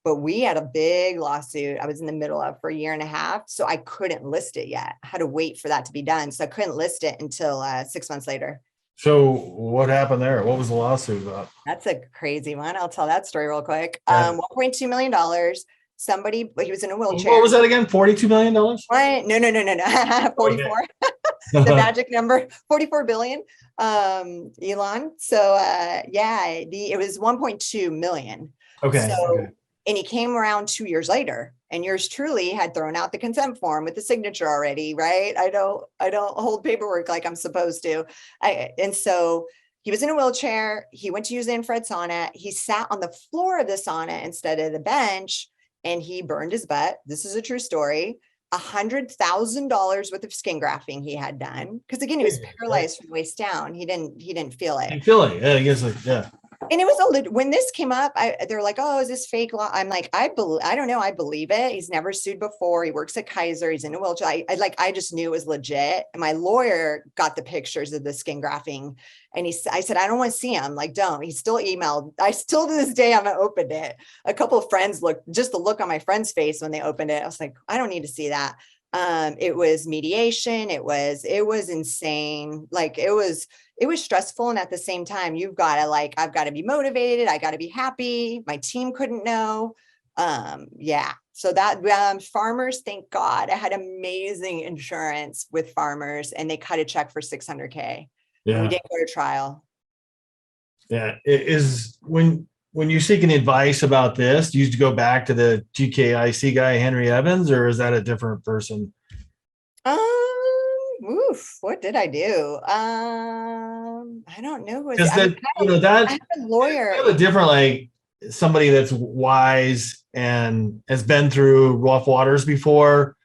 but we had a big lawsuit I was in the middle of for a year and a half. So I couldn't list it yet. I had to wait for that to be done. So I couldn't list it until 6 months later. So what happened there? What was the lawsuit about? That's a crazy one. I'll tell that story real quick. Yeah. $1.2 million. Somebody, he was in a What wheelchair. was that again? $42 million? What? No. Okay. 44. The magic number, 44 billion. Elon. So yeah, it was 1.2 million. Okay. So, Okay. and he came around 2 years later, and yours truly had thrown out the consent form with the signature already, right? I don't hold paperwork like I'm supposed to. And so he was in a wheelchair. He went to use the infrared sauna. He sat on the floor of the sauna instead of the bench, and he burned his butt. This is a true story. $100,000 worth of skin grafting he had done. Because again, he was paralyzed from the waist down. He didn't feel it. In Philly. Yeah, I guess like, yeah. And it was when this came up, they're like, oh, is this fake law? I'm like, I don't know. I believe it. He's never sued before. He works at Kaiser. He's in a wheelchair. I just knew it was legit. And my lawyer got the pictures of the skin grafting. And I said, I don't want to see him. Like, don't. He still emailed. I still to this day haven't opened it. A couple of friends just the look on my friend's face when they opened it. I was like, I don't need to see that. It was mediation. It was insane. Like it was stressful. And at the same time, I've got to be motivated. I got to be happy. My team couldn't know. Yeah. So that, Farmers, thank God I had amazing insurance with Farmers, and they cut a check for $600K. And we Yeah. didn't go to trial. Yeah. It is when you're seeking advice about this, do you go back to the GKIC guy, Henry Evans, or is that a different person? What did I do? I don't know. Because that, I that have a lawyer. have a different, like somebody that's wise and has been through rough waters before.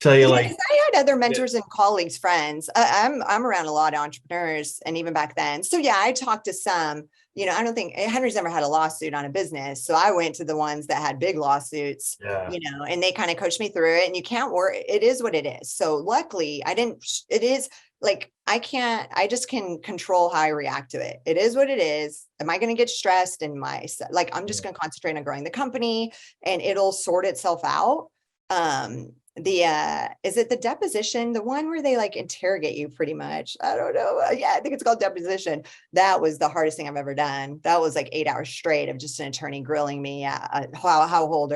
Tell you like, I had other mentors and colleagues, friends. I'm around a lot of entrepreneurs, and even back then. So yeah, I talked to some. I don't think Henry's never had a lawsuit on a business. So I went to the ones that had big lawsuits, yeah, and they kind of coached me through it. And you can't work. It is what it is. So luckily I didn't, it is like, I just can control how I react to it. It is what it is. Am I going to get stressed in I'm just going to concentrate on growing the company, and it'll sort itself out. Is it the deposition, the one where they like interrogate you pretty much? I don't know. Yeah, I think it's called deposition. That was the hardest thing I've ever done. That was like 8 hours straight of just an attorney grilling me how horrible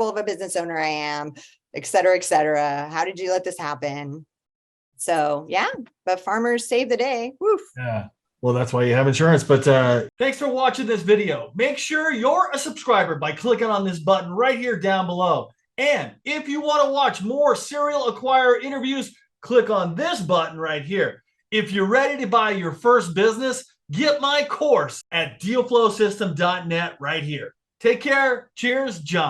of a business owner I am, et cetera, et cetera. How did you let this happen? So yeah, but Farmers saved the day. Woof. yeah. Well, that's why you have insurance. But thanks for watching this video. Make sure you're a subscriber by clicking on this button right here down below. And if you want to watch more serial acquirer interviews, click on this button right here. If you're ready to buy your first business, get my course at dealflowsystem.net right here. Take care. Cheers, John.